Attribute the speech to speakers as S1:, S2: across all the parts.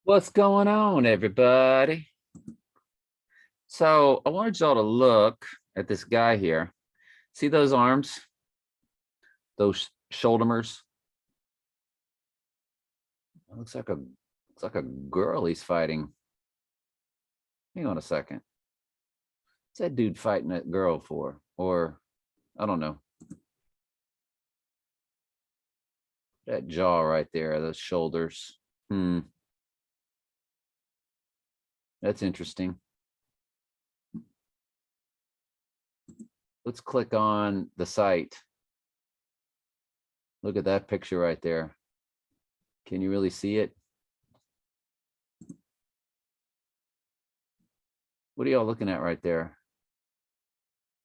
S1: What's going on, everybody? So I wanted y'all to look at this guy here. See those arms? Those shouldermers? It looks like a girl he's fighting. Hang on a second. What's that dude fighting that girl for? Or I don't know. That jaw right there, those shoulders. That's interesting. Let's click on the site. Look at that picture right there. Can you really see it? What are y'all looking at right there?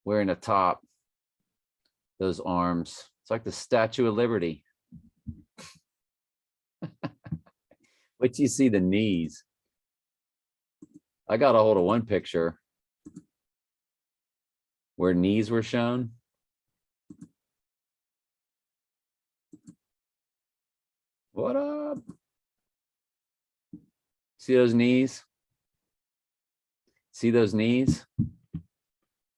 S1: Wearing a top, those arms. It's like the Statue of Liberty. But you see the knees. I got a hold of one picture where knees were shown. What up? See those knees? See those knees?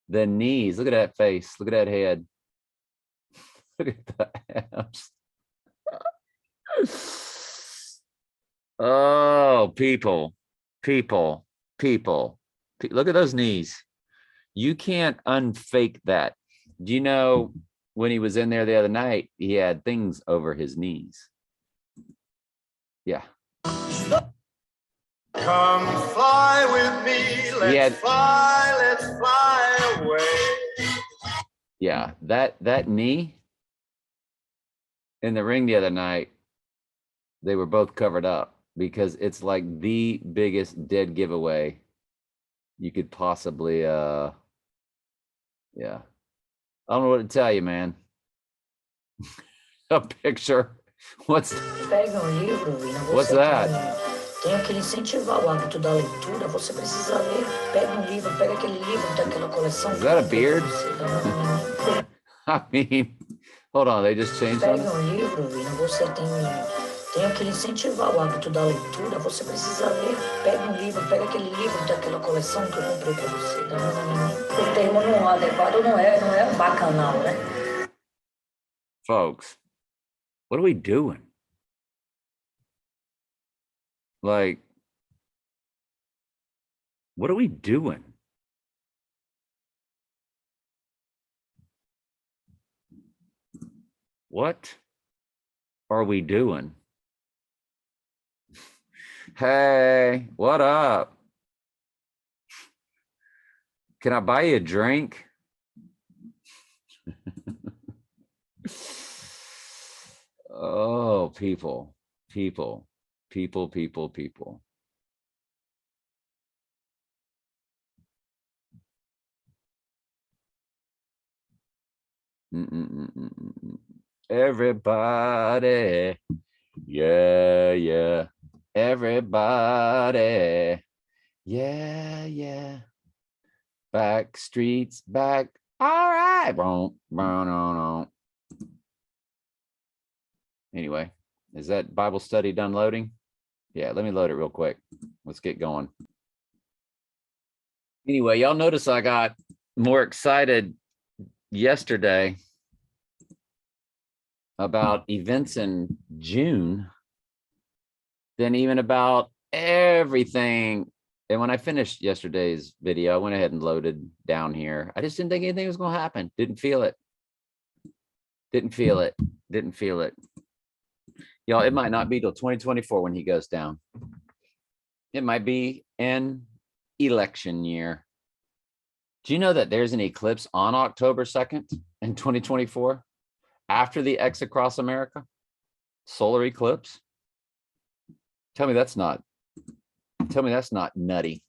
S1: The knees. Look at that face. Look at that head. Look at the abs. Oh, people. Look at those knees. You can't unfake that. Do you know when he was in there the other night, he had things over his knees? Yeah.
S2: Come fly with me, let's fly away.
S1: Yeah, that knee in the ring the other night, they were both covered up because it's like the biggest dead giveaway you could possibly yeah. I don't know what to tell you, man. A picture. What's
S3: Pega livro e não
S1: What's that?
S3: Tem aquele incentivar o hábito da leitura, você precisa ler. Pega livro, pega aquele livro daquela coleção.
S1: Is that a beard? I mean, hold on, they just changed
S3: Pega
S1: something?
S3: livro e você tem aquele incentivar o hábito da leitura, você precisa ler. Pega livro, pega aquele livro daquela coleção que eu comprei para você. O termo não adequado não é bacanal, né?
S1: Folks, what are we doing? Like, what are we doing? What are we doing? Hey, what up? Can I buy you a drink? Oh, people. Everybody. Yeah. Everybody. Yeah. Back streets back. All right. Anyway, is that Bible study done loading? Yeah, let me load it real quick. Let's get going. Anyway, y'all notice I got more excited yesterday about events in June than even about everything. And when I finished yesterday's video, I went ahead and loaded down here. I just didn't think anything was going to happen. Didn't feel it. Y'all, it might not be till 2024 when he goes down. It might be an election year. Do you know that there's an eclipse on October 2nd in 2024 after the X across America? Solar eclipse? Tell me that's not nutty.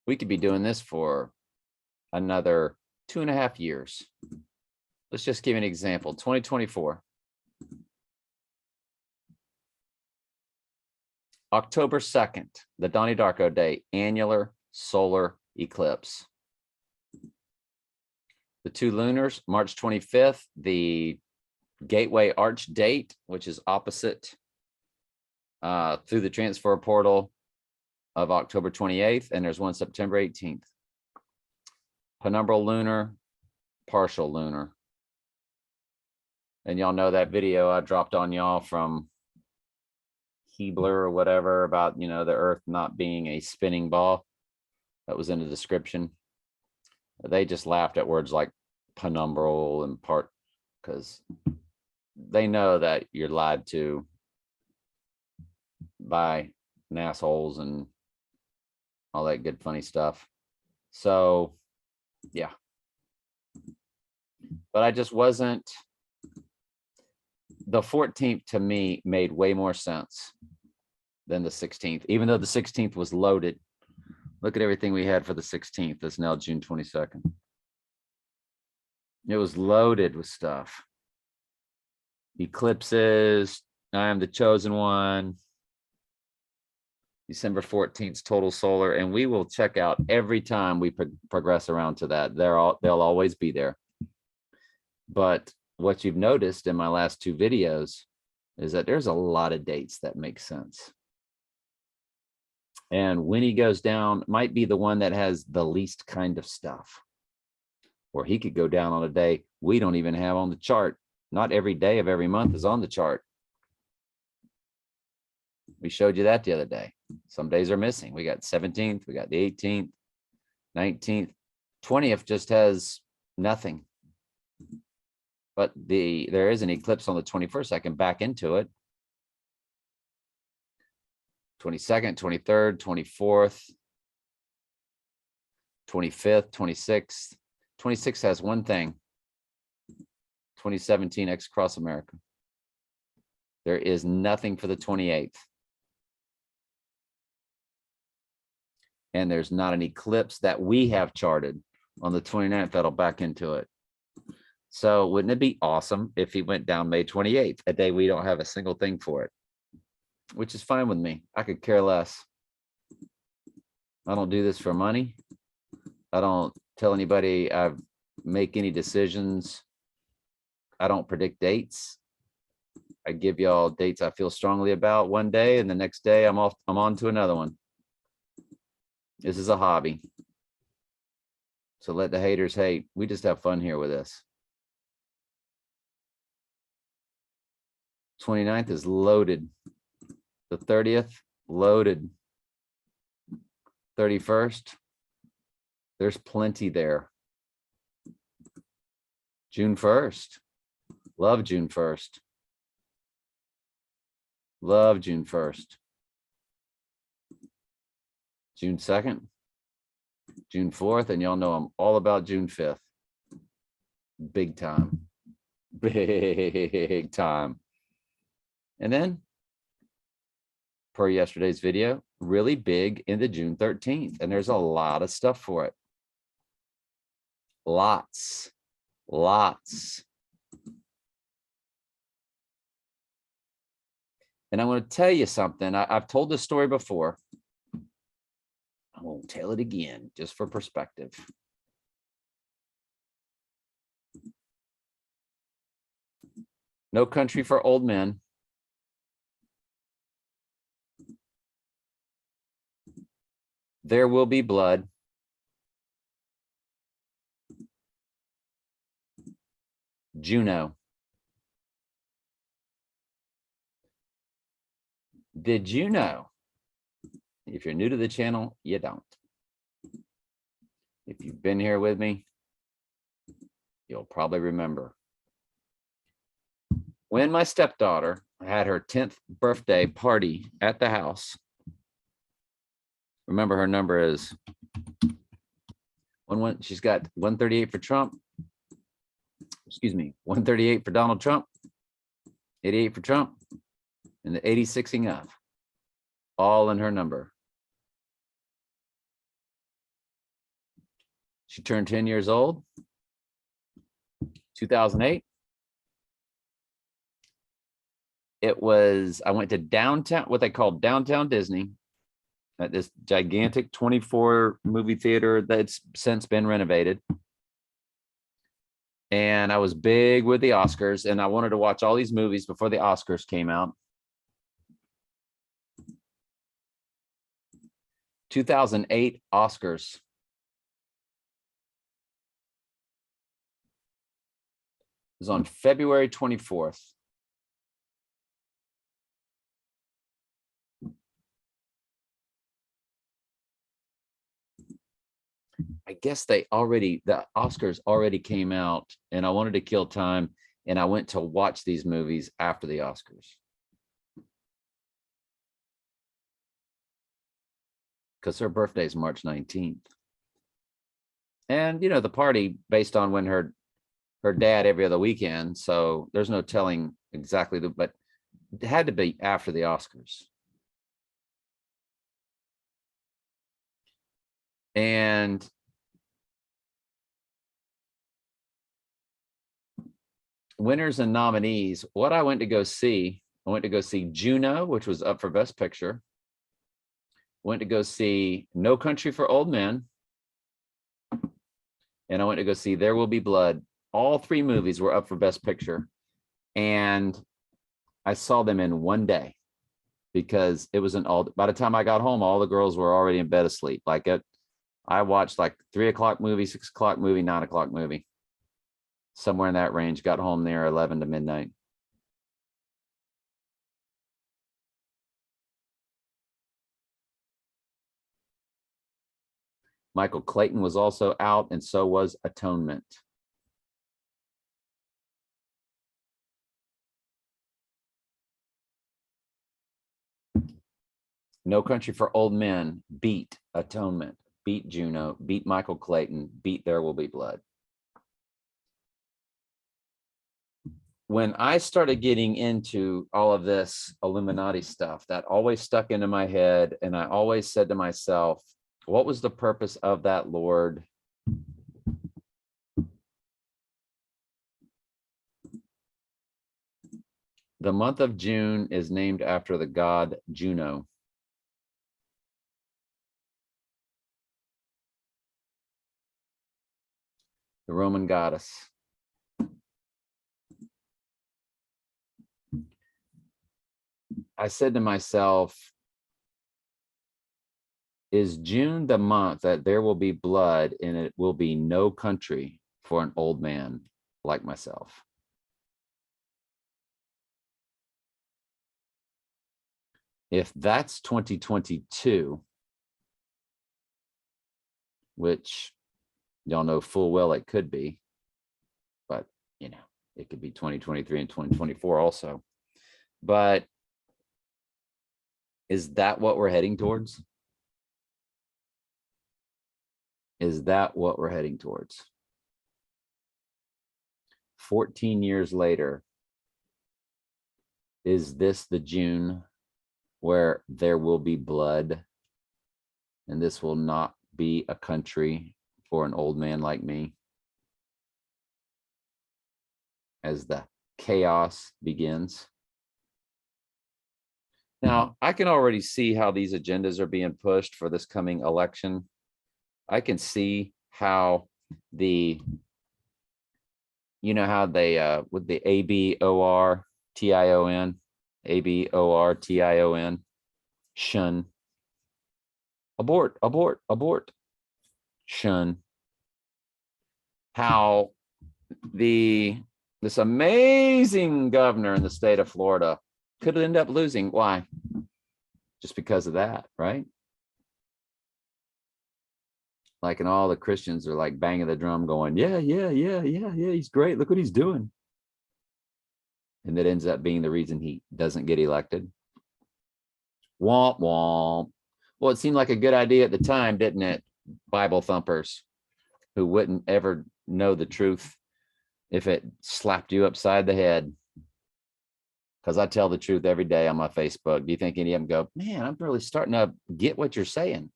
S1: We could be doing this for another 2.5 years. Let's just give an example. 2024. October 2nd, the Donnie Darko Day, annular solar eclipse. The two lunars, March 25th, the Gateway Arch date, which is opposite through the transfer portal of October 28th, and there's one September 18th. Penumbral lunar, partial lunar. And y'all know that video I dropped on y'all from Hebler or whatever about, you know, the Earth not being a spinning ball. That was in the description. They just laughed at words like penumbral and part, because they know that you're lied to by assholes and all that good funny stuff. So yeah, but I just wasn't. The 14th to me made way more sense than the 16th, even though the 16th was loaded. Look at everything we had for the 16th. It's now June 22nd. It was loaded with stuff. Eclipses, I am the chosen one. December 14th, total solar, and we will check out every time we progress around to that. They'll always be there. But what you've noticed in my last two videos is that there's a lot of dates that make sense. And when he goes down might be the one that has the least kind of stuff. Or he could go down on a day we don't even have on the chart. Not every day of every month is on the chart. We showed you that the other day. Some days are missing. We got 17th, we got the 18th, 19th, 20th just has nothing. But there is an eclipse on the 21st. I can back into it. 22nd, 23rd, 24th, 25th, 26th. 26 has one thing. 2017 X across America. There is nothing for the 28th. And there's not an eclipse that we have charted on the 29th that'll back into it. So wouldn't it be awesome if he went down May 28th, a day we don't have a single thing for it, which is fine with me. I could care less. I don't do this for money. I don't tell anybody I make any decisions. I don't predict dates. I give y'all dates I feel strongly about one day, and the next day I'm on to another one. This is a hobby. So let the haters hate. We just have fun here with this. 29th is loaded. The 30th, loaded. 31st, there's plenty there. June 1st, love June 1st. Love June 1st. June 2nd, June 4th, and y'all know I'm all about June 5th. Big time. Big time. And then, per yesterday's video, really big into June 13th. And there's a lot of stuff for it. Lots. And I want to tell you something. I've told this story before. I won't tell it again, just for perspective. No Country for Old Men. There Will Be Blood. Juno. Did you know? If you're new to the channel, you don't. If you've been here with me, you'll probably remember. When my stepdaughter had her 10th birthday party at the house, remember her number is she's got 138 for Trump. Excuse me, 138 for Donald Trump, 88 for Trump, and the 86ing up, all in her number. She turned 10 years old, 2008. I went to downtown, what they call downtown Disney, at this gigantic 24 movie theater that's since been renovated. And I was big with the Oscars, and I wanted to watch all these movies before the Oscars came out. 2008 Oscars. It was on February 24th. I guess the Oscars already came out, and I wanted to kill time, and I went to watch these movies after the Oscars. Because her birthday is March 19th. And, you know, the party based on when her dad every other weekend. So there's no telling exactly, but it had to be after the Oscars. And winners and nominees, what I went to go see Juno, which was up for Best Picture. Went to go see No Country for Old Men. And I went to go see There Will Be Blood. All three movies were up for Best Picture. And I saw them in one day because it was by the time I got home, all the girls were already in bed asleep. I watched like 3 o'clock movie, 6 o'clock movie, 9 o'clock movie. Somewhere in that range, got home there 11 to midnight. Michael Clayton was also out, and so was Atonement. No Country for Old Men beat Atonement, beat Juno, beat Michael Clayton, beat There Will Be Blood. When I started getting into all of this Illuminati stuff, that always stuck into my head, and I always said to myself, what was the purpose of that, Lord? The month of June is named after the god Juno. The Roman goddess. I said to myself, is June the month that there will be blood and it will be no country for an old man like myself? If that's 2022, which y'all know full well it could be, but you know, it could be 2023 and 2024 also. But is that what we're heading towards? Is that what we're heading towards? 14 years later, is this the June where there will be blood and this will not be a country for an old man like me? As the chaos begins. Now, I can already see how these agendas are being pushed for this coming election. I can see how you know how they, with the ABORTION, ABORTION, shun, abort, abort, abort, shun, how this amazing governor in the state of Florida could end up losing. Why? Just because of that, right? Like, and all the Christians are like banging the drum going, yeah, he's great. Look what he's doing. And that ends up being the reason he doesn't get elected. Womp womp. Well, it seemed like a good idea at the time, didn't it? Bible thumpers who wouldn't ever know the truth if it slapped you upside the head. Because I tell the truth every day on my Facebook. Do you think any of them go, man, I'm really starting to get what you're saying?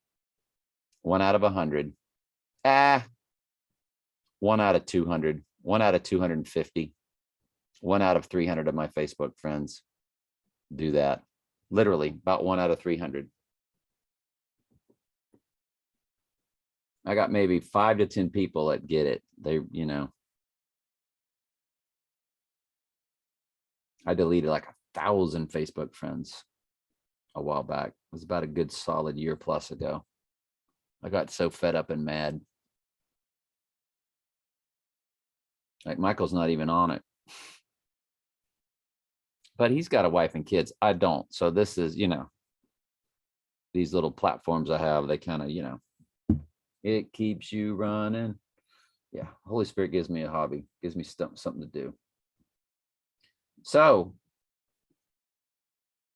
S1: 1 out of 100. 1 out of 200. 1 out of 250. 1 out of 300 of my Facebook friends do that. Literally, about 1 out of 300. I got maybe 5 to 10 people that get it. They, you know. I deleted like 1,000 Facebook friends a while back. It was about a good solid year plus ago. I got so fed up and mad. Like Michael's not even on it. But he's got a wife and kids. I don't. So this is, you know, these little platforms I have, they kind of, you know, it keeps you running. Yeah. Holy Spirit gives me a hobby, gives me something to do. So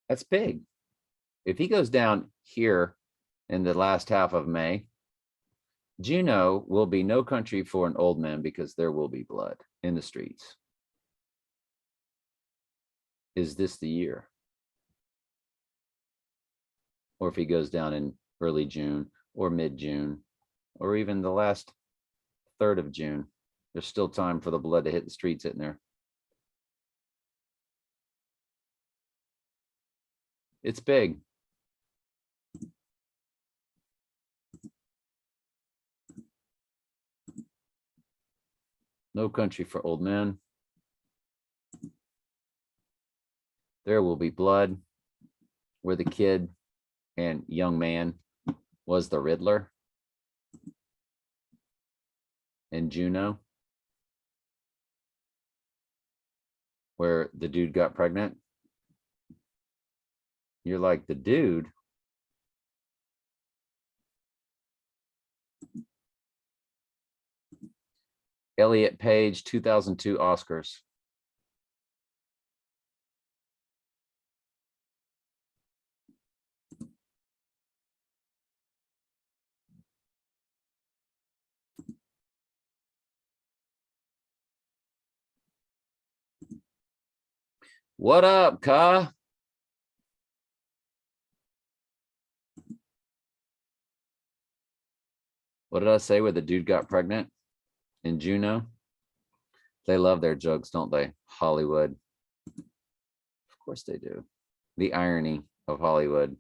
S1: that's big. If he goes down here in the last half of May, Juno will be no country for an old man because there will be blood in the streets. Is this the year? Or if he goes down in early June or mid-June, or even the last third of June, there's still time for the blood to hit the streets in there. It's big. No country for old men. There will be blood, where the kid and young man was the Riddler in Juno, where the dude got pregnant. You're like, the dude? Elliot Page, 2002 Oscars. What up, Ka? What did I say where the dude got pregnant in Juno? They love their jokes, don't they? Hollywood. Of course they do. The irony of Hollywood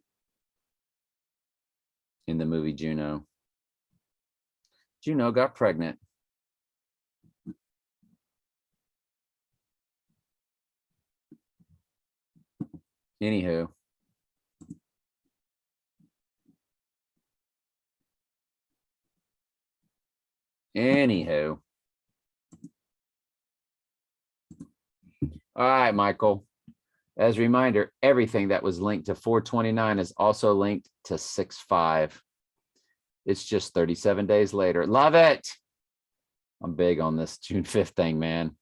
S1: in the movie Juno. Juno got pregnant. Anywho. All right, Michael. As a reminder, everything that was linked to 429 is also linked to 6/5. It's just 37 days later. Love it. I'm big on this June 5th thing, man.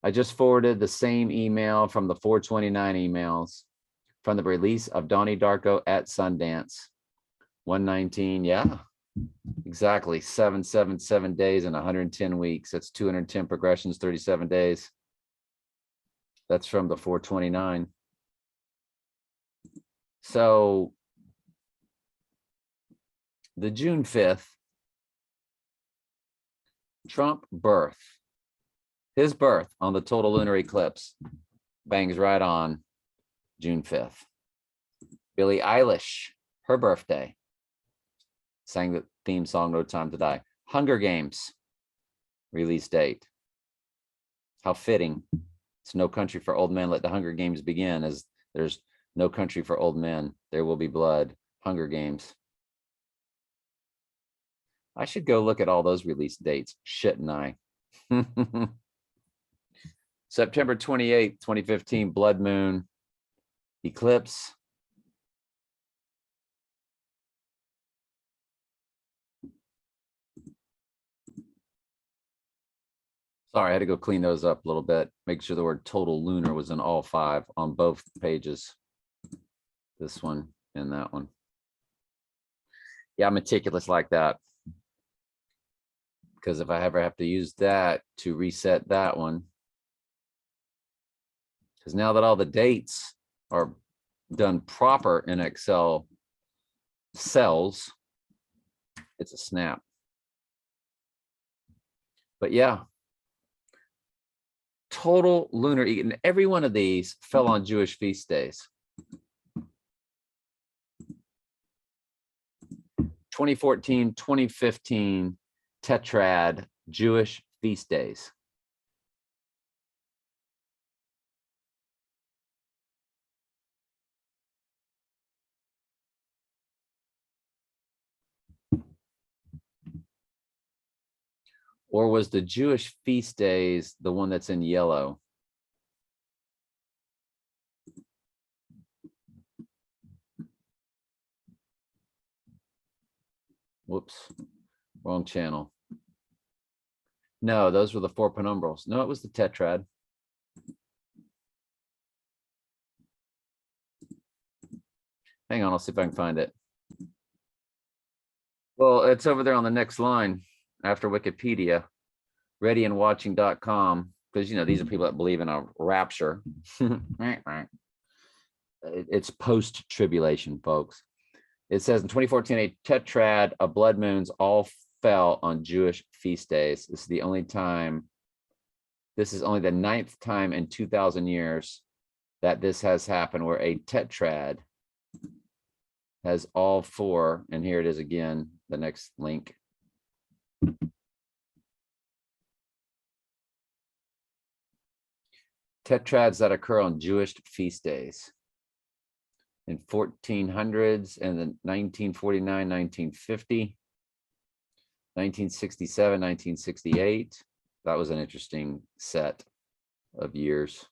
S1: I just forwarded the same email from the 429 emails from the release of Donnie Darko at Sundance. 119, yeah, exactly. 777 days and 110 weeks. That's 210 progressions, 37 days. That's from the 429. So the June 5th, Trump birth, his birth on the total lunar eclipse bangs right on June 5th. Billie Eilish, her birthday, sang the theme song, No Time to Die. Hunger Games, release date. How fitting. It's No Country for Old Men, Let the Hunger Games Begin, as there's no country for old men. There will be blood. Hunger Games. I should go look at all those release dates, shouldn't I? September 28th, 2015, blood moon, eclipse. Sorry, I had to go clean those up a little bit. Make sure the word total lunar was in all 5 on both pages. This one and that one. Yeah, I'm meticulous like that. Because if I ever have to use that to reset that one, because now that all the dates are done proper in Excel cells, it's a snap. But yeah, total lunar, and every one of these fell on Jewish feast days. 2014, 2015, tetrad Jewish feast days. Or was the Jewish feast days the one that's in yellow? Whoops, wrong channel. No, those were the 4 penumbrals. No, it was the tetrad. Hang on, I'll see if I can find it. Well, it's over there on the next line after Wikipedia, readyandwatching.com, because, you know, these are people that believe in a rapture. It's post-tribulation, folks. It says in 2014, a tetrad of blood moons all fell on Jewish feast days. This is the only time, this is only the 9th time in 2,000 years that this has happened, where a tetrad has all 4, and here it is again, the next link. Tetrads that occur on Jewish feast days. In 1400s and then 1949, 1950, 1967, 1968. That was an interesting set of years.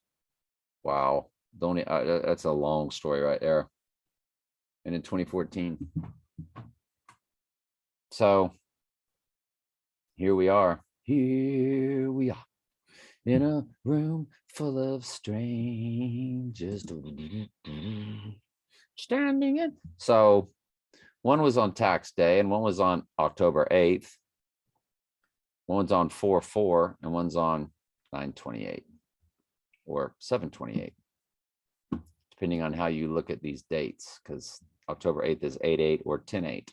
S1: Wow, that's a long story right there. And in 2014. So here we are. Here we are in a room full of strangers. Standing in. So one was on tax day and one was on October 8th. One's on 4/4 and one's on 9/28 or 7/28, depending on how you look at these dates, because October 8th is 8/8 or 10/8.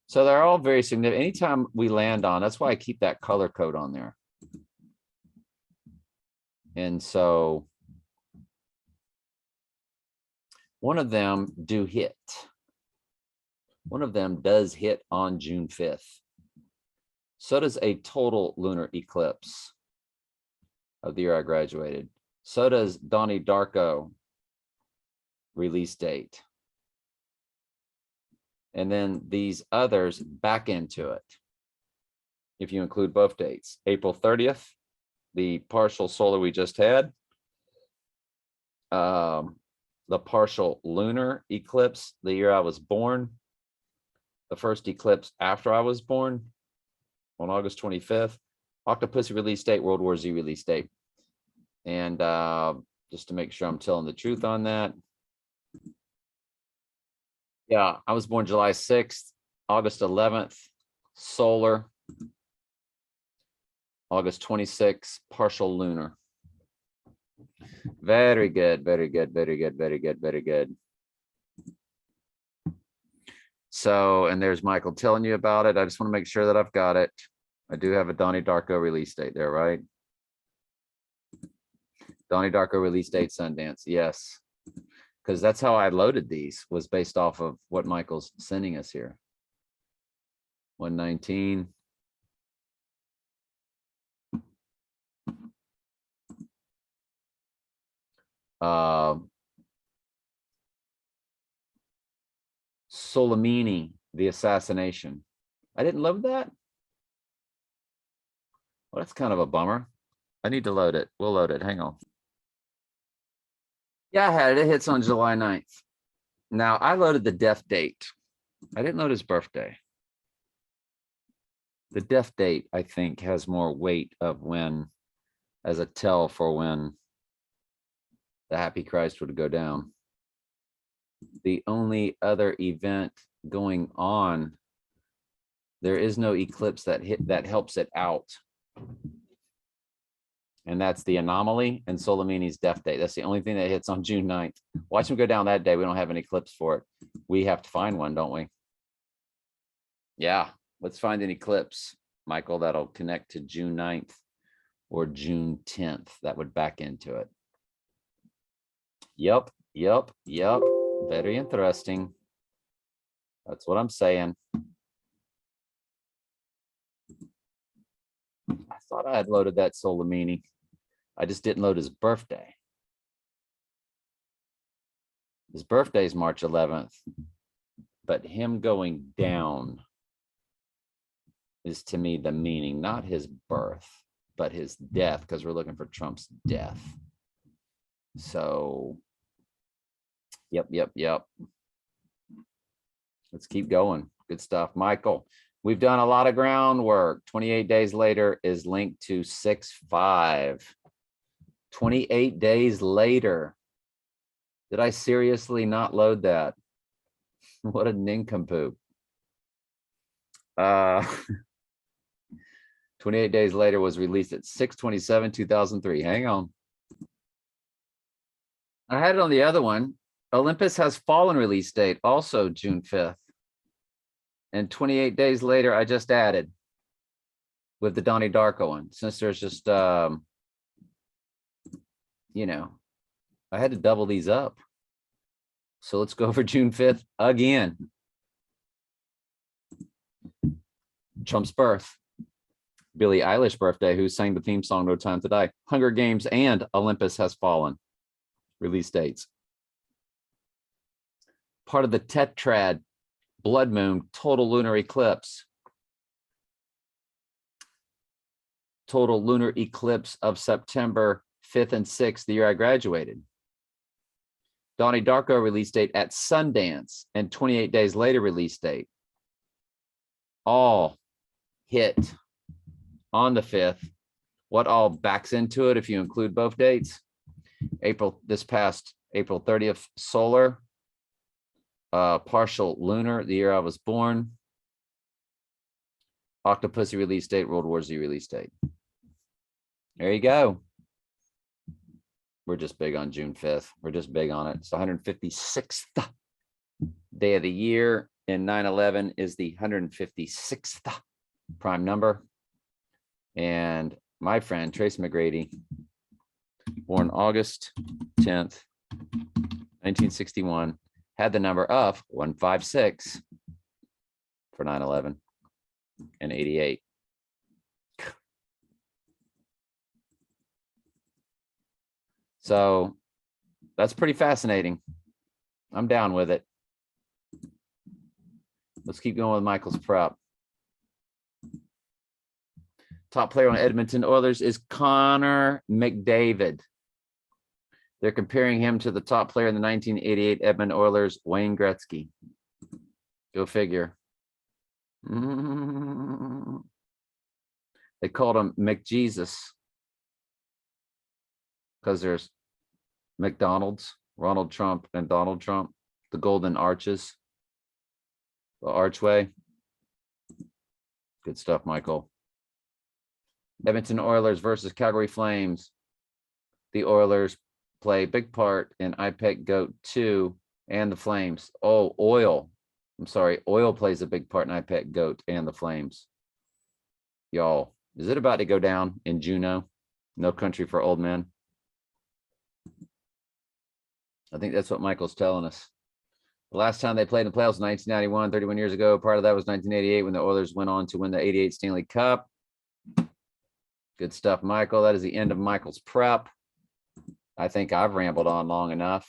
S1: So they're all very significant. Anytime we land on, that's why I keep that color code on there. And so one of them do hit. One of them does hit on June 5th. So does a total lunar eclipse of the year I graduated. So does Donnie Darko release date. And then these others back into it, if you include both dates. April 30th, the partial solar we just had. The partial lunar eclipse, the year I was born. The first eclipse after I was born on August 25th. Octopussy release date, World War Z release date. And just to make sure I'm telling the truth on that. Yeah, I was born July 6th, August 11th, solar. August 26th, partial lunar. Very good, very good, very good, very good, very good. So, and there's Michael telling you about it. I just want to make sure that I've got it. I do have a Donnie Darko release date there, right? Donnie Darko release date, Sundance. Yes. Because that's how I loaded these, was based off of what Michael's sending us here. 119. Soleimani, the assassination. I didn't load that. Well, that's kind of a bummer. I need to load it. We'll load it. Hang on. Yeah, I had it. It hits on July 9th. Now, I loaded the death date. I didn't load his birthday. The death date, I think, has more weight of when, as a tell for when the Happy Christ would go down. The only other event going on, there is no eclipse that helps it out. And that's the anomaly and Soleimani's death date. That's the only thing that hits on June 9th. Watch him go down that day. We don't have an eclipse for it. We have to find one, don't we? Yeah, let's find an eclipse, Michael, that'll connect to June 9th or June 10th. That would back into it. Yep, yep, yep. Very interesting. That's what I'm saying. I thought I had loaded that Soleimani. I just didn't load his birthday. His birthday is March 11th, but him going down is to me the meaning, not his birth, but his death, because we're looking for Trump's death. So, yep. Let's keep going. Good stuff, Michael. We've done a lot of groundwork. 28 days later is linked to 6-5. 28 days later. Did I seriously not load that? What a nincompoop. 28 days later was released at 6/27/2003. Hang on. I had it on the other one. Olympus Has Fallen release date, also June 5th. And 28 days later, I just added with the Donnie Darko one. Since there's just, you know, I had to double these up. So let's go for June 5th again. Trump's birth. Billie Eilish birthday, who sang the theme song No Time to Die. Hunger Games and Olympus Has Fallen. Release dates. Part of the tetrad blood moon total lunar eclipse. Total lunar eclipse of September 5th and 6th, the year I graduated. Donnie Darko release date at Sundance and 28 days later release date. All hit on the 5th. What all backs into it if you include both dates? This past April 30th, solar. Partial lunar, the year I was born. Octopussy release date, World War Z release date. There you go. We're just big on June 5th. We're just big on it. It's the 156th day of the year, and 9/11 is the 156th prime number. And my friend Trace McGrady, born August 10th, 1961, had the number of 156 for 9/11 and 88. So that's pretty fascinating. I'm down with it. Let's keep going with Michael's prep. Top player on Edmonton Oilers is Connor McDavid. They're comparing him to the top player in the 1988 Edmonton Oilers, Wayne Gretzky. Go figure. They called him McJesus because there's McDonald's, Ronald Trump, and Donald Trump, the golden arches, the archway. Good stuff, Michael. Edmonton Oilers versus Calgary Flames. The Oilers play a big part in IPEC GOAT 2 and the Flames. Oh, oil. I'm sorry. Oil plays a big part in IPEC GOAT and the Flames. Y'all, is it about to go down in Juno? No Country for Old Men. I think that's what Michael's telling us. The last time they played in the playoffs was 1991, 31 years ago. Part of that was 1988 when the Oilers went on to win the 88 Stanley Cup. Good stuff, Michael. That is the end of Michael's prep. I think I've rambled on long enough.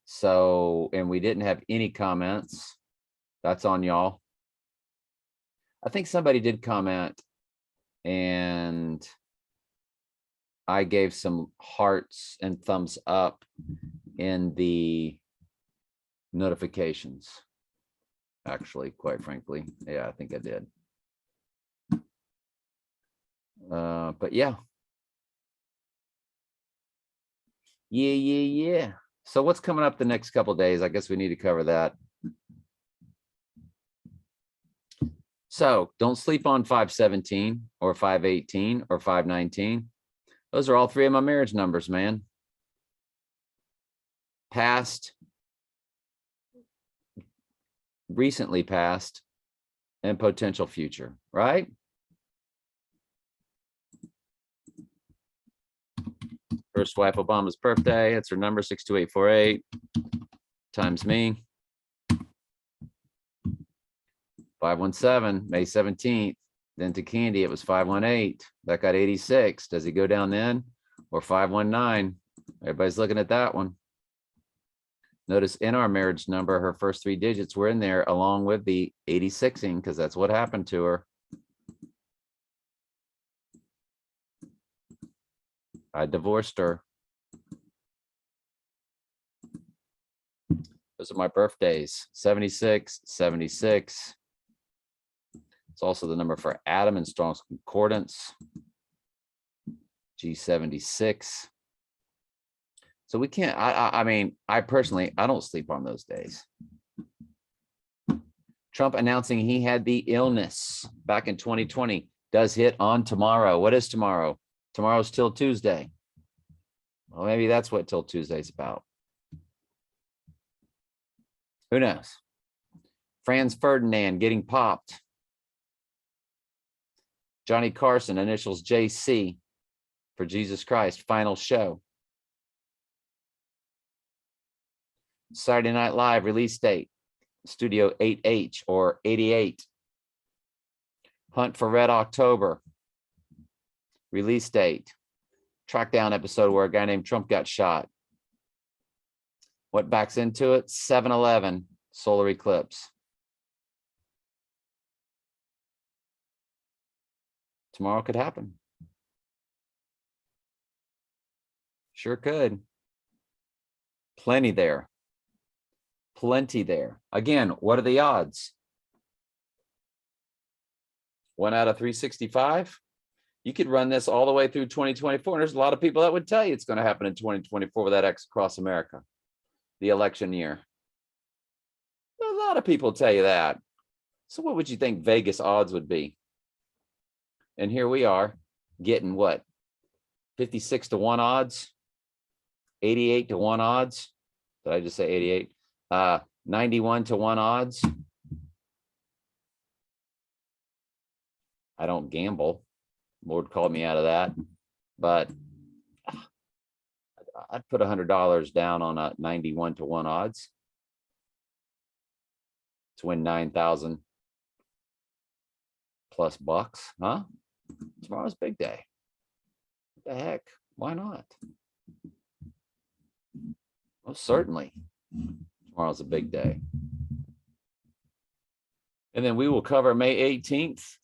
S1: So, and we didn't have any comments. That's on y'all. I think somebody did comment and I gave some hearts and thumbs up in the notifications. Actually, quite frankly, yeah, I think I did. But yeah. Yeah. So what's coming up the next couple of days? I guess we need to cover that. So don't sleep on 517 or 518 or 519. Those are all three of my marriage numbers, man. Past, recently past, and potential future, right? First wife Obama's birthday. It's her number 62848 times me. 517, May 17th. Then to Candy, it was 518. That got 86. Does he go down then? Or 519? Everybody's looking at that one. Notice in our marriage number, her first 3 digits were in there along with the 86ing, because that's what happened to her. I divorced her. Those are my birthdays, 76, 76. It's also the number for Adam in Strong's Concordance, G76. So we can't, I mean, I personally, I don't sleep on those days. Trump announcing he had the illness back in 2020 does hit on tomorrow. What is tomorrow? Tomorrow's Till Tuesday. Well, maybe that's what Till Tuesday's about. Who knows? Franz Ferdinand getting popped. Johnny Carson, initials JC for Jesus Christ, final show. Saturday Night Live release date, Studio 8H or 88. Hunt for Red October, release date. Track down episode where a guy named Trump got shot. What backs into it? 7/11 solar eclipse. Tomorrow could happen. Sure could. Plenty there. Plenty there. Again, what are the odds? 1 out of 365. You could run this all the way through 2024. And there's a lot of people that would tell you it's going to happen in 2024 with that X across America, the election year. A lot of people tell you that. So what would you think Vegas odds would be? And here we are getting what? 56 to 1 odds, 88 to 1 odds. Did I just say 88? 91 to 1 odds. I don't gamble. Lord called me out of that, but I'd put $100 down on a 91 to 1 odds to win 9,000 plus bucks, huh? Tomorrow's big day. What the heck? Why not? Well, certainly. Tomorrow's a big day. And then we will cover May 18th,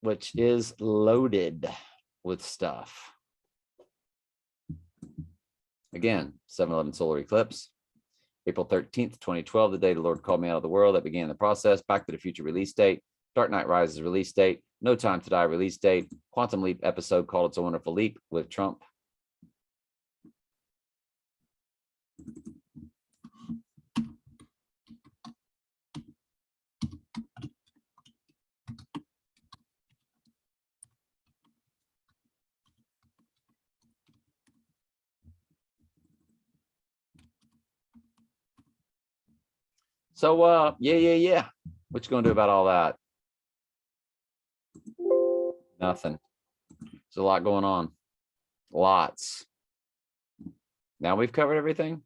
S1: which is loaded with stuff. Again, 7/11 solar eclipse. April 13th, 2012, the day the Lord called me out of the world. That began the process. Back to the Future release date. Dark Knight Rises release date. No Time to Die release date. Quantum Leap episode called It's a Wonderful Leap with Trump. So, yeah. What you gonna do about all that? Nothing. There's a lot going on. Lots. Now we've covered everything.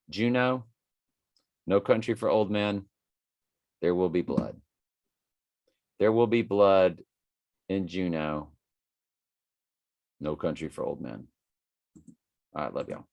S1: Juno, No Country for Old Men. There will be blood. There will be blood in Juno. No Country for Old Men. All right, love y'all.